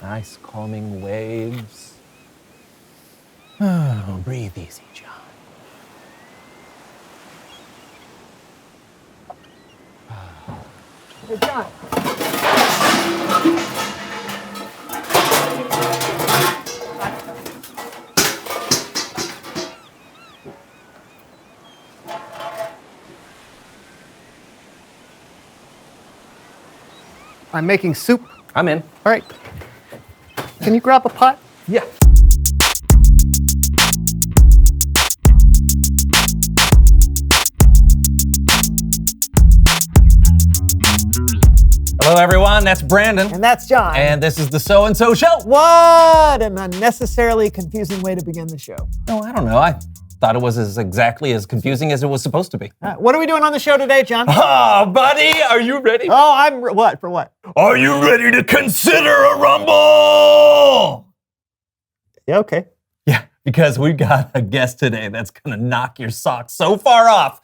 Nice calming waves. Oh, breathe easy, John. Hey, John. I'm making soup. I'm in. All right. Can you grab a pot? Yeah. Hello, everyone. That's Brandon. And that's John. And this is the So and So Show. What an unnecessarily confusing way to begin the show. Oh, I don't know. I thought it was exactly as confusing as it was supposed to be. What are we doing on the show today, John? Oh, buddy, are you ready? Oh, what? For what? Are you ready to consider a rumble? Yeah, okay. Yeah, because we've got a guest today that's gonna knock your socks so far off.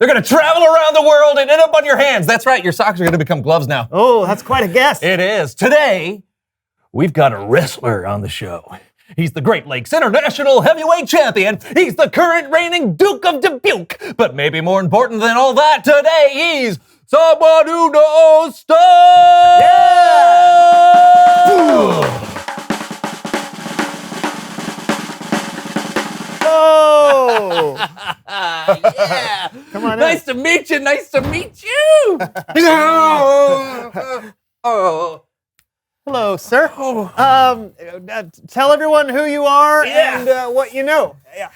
They're gonna travel around the world and end up on your hands. That's right, your socks are gonna become gloves now. Oh, that's quite a guess. It is. Today, we've got a wrestler on the show. He's the Great Lakes International Heavyweight Champion. He's the current reigning Duke of Dubuque. But maybe more important than all that, today he's someone who knows stuff! Yeah! Oh! Yeah! Come on in. Nice to meet you, nice to meet you! Oh. Hello, sir. Tell everyone who you are and what you know. Yeah.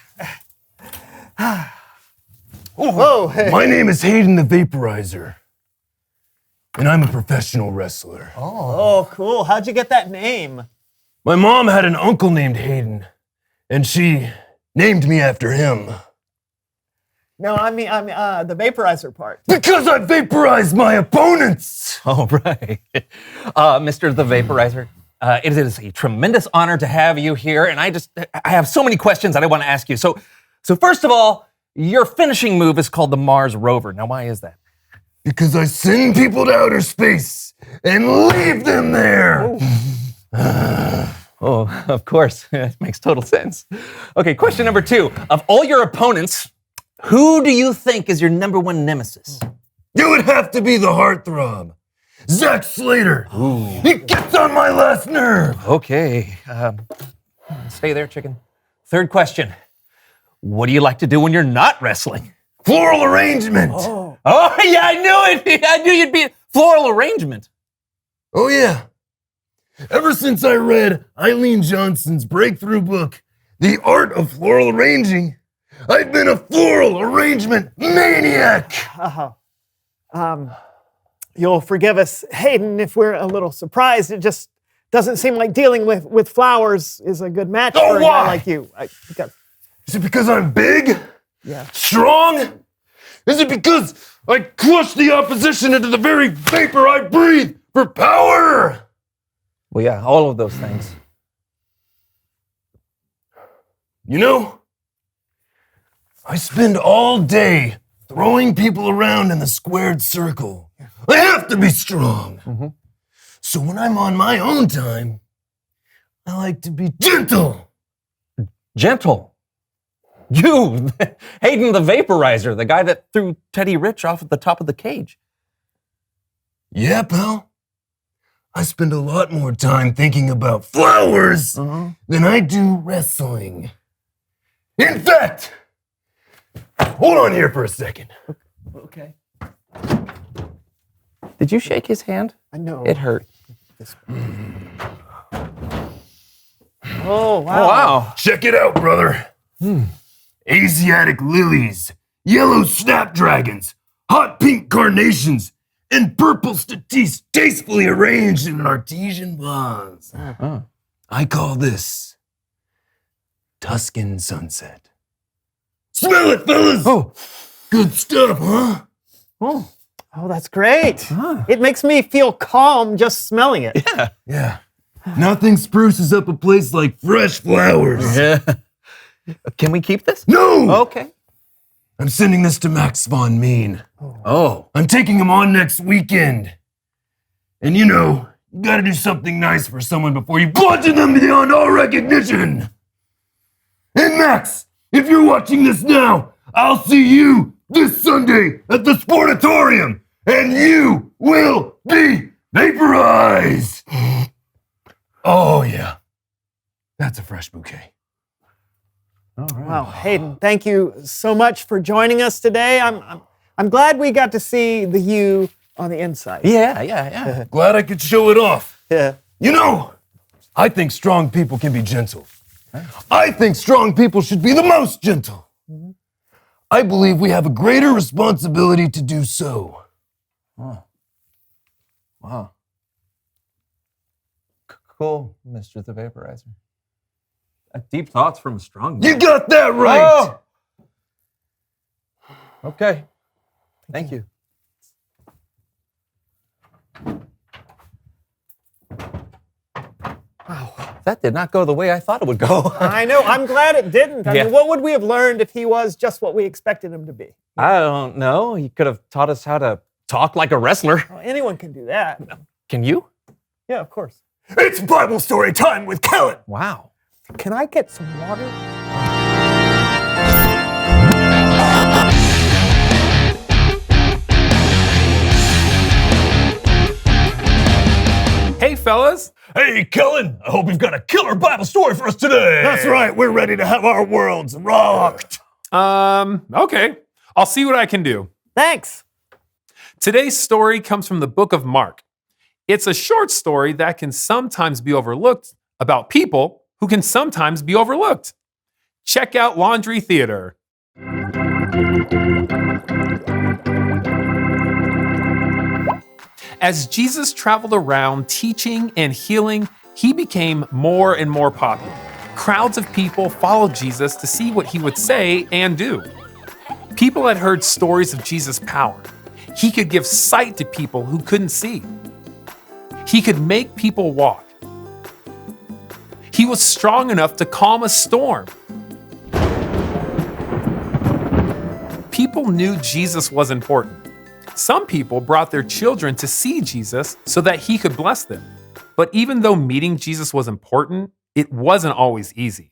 Whoa. Hey. My name is Hayden the Vaporizer, and I'm a professional wrestler. Oh, cool. How'd you get that name? My mom had an uncle named Hayden, and she named me after him. No, I mean the vaporizer part. Because I vaporize my opponents! Oh, right. Mr. The Vaporizer, it is a tremendous honor to have you here, and I have so many questions that I want to ask you. So first of all, your finishing move is called the Mars Rover. Now, why is that? Because I send people to outer space and leave them there! Oh, of course. That makes total sense. Okay, question number 2. Of all your opponents, who do you think is your number one nemesis? It would have to be the heartthrob, Zack Slater. Ooh. He gets on my last nerve. Okay. Stay there, chicken. Third question. What do you like to do when you're not wrestling? Floral arrangement. Oh, yeah, I knew it. I knew you'd be floral arrangement. Oh, yeah. Ever since I read Eileen Johnson's breakthrough book, The Art of Floral Arranging, I've been a floral arrangement maniac. You'll forgive us, Hayden, if we're a little surprised. It just doesn't seem like dealing with flowers is a good match for a guy like you. Is it because I'm big? Yeah. Strong? Is it because I crush the opposition into the very vapor I breathe for power? Well, yeah, all of those things. You know, I spend all day throwing people around in the squared circle. I have to be strong. Mm-hmm. So when I'm on my own time, I like to be gentle. Gentle? You, Hayden the Vaporizer, the guy that threw Teddy Rich off at the top of the cage. Yeah, pal. I spend a lot more time thinking about flowers than I do wrestling. In fact, hold on here for a second. Okay. Did you shake his hand? I know. It hurt. Oh, wow. Oh, wow. Check it out, brother. Asiatic lilies, yellow snapdragons, hot pink carnations, and purple statice tastefully arranged in an artesian vase. I call this Tuscan sunset. Smell it, fellas! Oh. Good stuff, huh? Oh, that's great. It makes me feel calm just smelling it. Yeah. Nothing spruces up a place like fresh flowers. Yeah. Can we keep this? No! Okay. I'm sending this to Max von Mean. Oh. I'm taking him on next weekend. And you know, you gotta do something nice for someone before you bludgeon them beyond all recognition. And Max, if you're watching this now, I'll see you this Sunday at the Sportatorium, and you will be vaporized. Oh yeah, that's a fresh bouquet. All right. Wow, Hayden, thank you so much for joining us today. I'm glad we got to see the you on the inside. Yeah. Glad I could show it off. Yeah. You know, I think strong people can be gentle. I think strong people should be the most gentle. I believe we have a greater responsibility to do so. Oh. Wow. Cool, Mr. the Vaporizer. Deep thoughts from a strong man. You got that right! Oh! Okay. Thank you. Wow. That did not go the way I thought it would go. I know. I'm glad it didn't. I Yeah. mean, what would we have learned if he was just what we expected him to be? I don't know. He could have taught us how to talk like a wrestler. Well, anyone can do that. Can you? Yeah, of course. It's Bible story time with Kellen! Wow. Can I get some water? Hey, fellas. Hey, Kellen, I hope you've got a killer Bible story for us today! That's right, we're ready to have our worlds rocked! Okay. I'll see what I can do. Thanks. Today's story comes from the book of Mark. It's a short story that can sometimes be overlooked about people who can sometimes be overlooked. Check out Laundry Theater. As Jesus traveled around teaching and healing, he became more and more popular. Crowds of people followed Jesus to see what he would say and do. People had heard stories of Jesus' power. He could give sight to people who couldn't see. He could make people walk. He was strong enough to calm a storm. People knew Jesus was important. Some people brought their children to see Jesus so that he could bless them. But even though meeting Jesus was important, it wasn't always easy.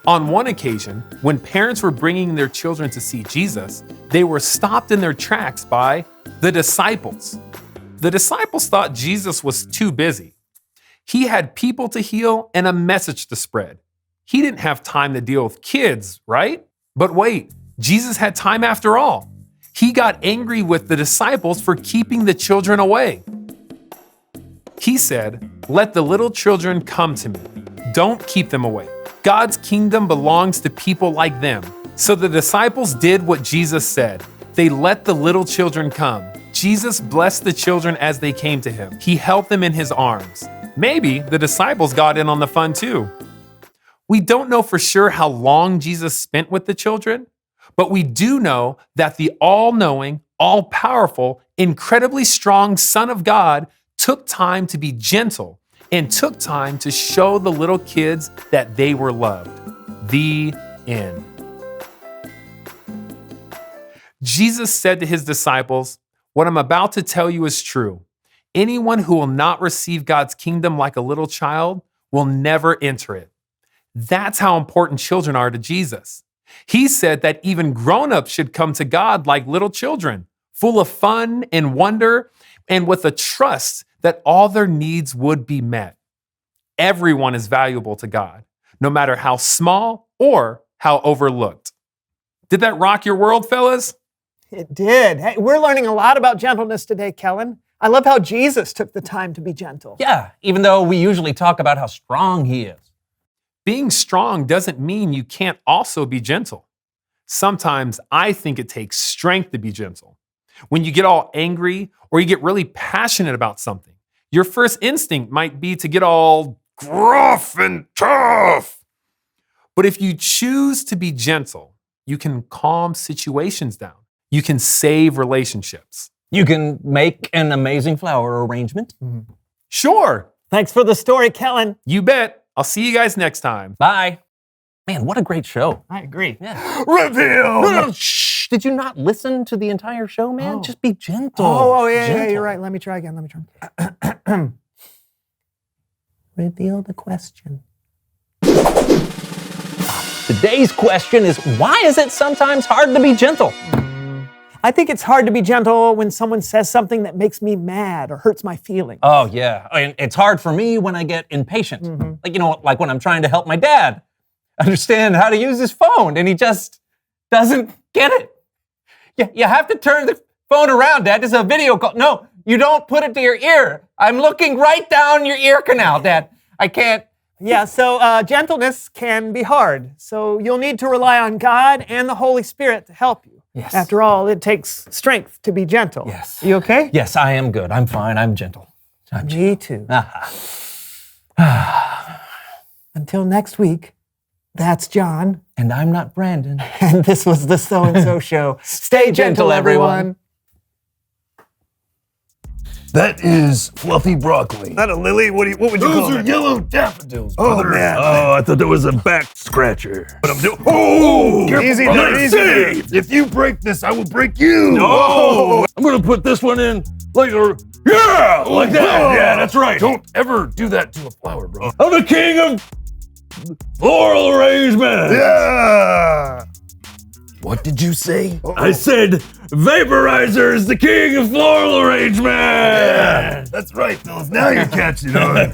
On one occasion, when parents were bringing their children to see Jesus, they were stopped in their tracks by the disciples. The disciples thought Jesus was too busy. He had people to heal and a message to spread. He didn't have time to deal with kids, right? But wait, Jesus had time after all. He got angry with the disciples for keeping the children away. He said, "Let the little children come to me. Don't keep them away. God's kingdom belongs to people like them." So the disciples did what Jesus said. They let the little children come. Jesus blessed the children as they came to him. He held them in his arms. Maybe the disciples got in on the fun too. We don't know for sure how long Jesus spent with the children, but we do know that the all-knowing, all-powerful, incredibly strong Son of God took time to be gentle and took time to show the little kids that they were loved. The end. Jesus said to his disciples, "What I'm about to tell you is true. Anyone who will not receive God's kingdom like a little child will never enter it." That's how important children are to Jesus. He said that even grown-ups should come to God like little children, full of fun and wonder, and with a trust that all their needs would be met. Everyone is valuable to God, no matter how small or how overlooked. Did that rock your world, fellas? It did. Hey, we're learning a lot about gentleness today, Kellen. I love how Jesus took the time to be gentle. Yeah, even though we usually talk about how strong he is. Being strong doesn't mean you can't also be gentle. Sometimes I think it takes strength to be gentle. When you get all angry or you get really passionate about something, your first instinct might be to get all gruff and tough. But if you choose to be gentle, you can calm situations down. You can save relationships. You can make an amazing flower arrangement. Sure, Thanks for the story, Kellen. you bet. I'll see you guys next time. Bye. Man, what a great show. I agree. Yeah. Reveal! No, shh. Did you not listen to the entire show, man? Oh. Just be gentle. Oh, yeah, Gentle. you're right. Let me try again. Reveal the question. Today's question is, why is it sometimes hard to be gentle? I think it's hard to be gentle when someone says something that makes me mad or hurts my feelings. Oh, yeah. And it's hard for me when I get impatient. Like when I'm trying to help my dad understand how to use his phone and he just doesn't get it. You have to turn the phone around, Dad. This is a video call. No, you don't put it to your ear. I'm looking right down your ear canal, Dad. I can't. Yeah, so gentleness can be hard. So you'll need to rely on God and the Holy Spirit to help you. Yes. After all, it takes strength to be gentle. Yes. You okay? Yes, I am good. I'm fine. I'm gentle. Me too. Until next week, that's John. And I'm not Brandon. And this was the So-and-So Show. Stay gentle, everyone. That is fluffy broccoli. Not a lily. What would you call Those are it? yellow daffodils, Oh, brother. man. Oh, I thought that was a back scratcher. But I'm doing. Oh, careful, Easy brother. there, easy there. If you break this, I will break you. Oh. I'm gonna put this one in like a like that. Yeah, that's right. Don't ever do that to a flower, bro. I'm the king of floral arrangement. Yeah. What did you say? I said vaporizer is the king of floral arrangement. Yeah, that's right, Phils. Now you're catching on.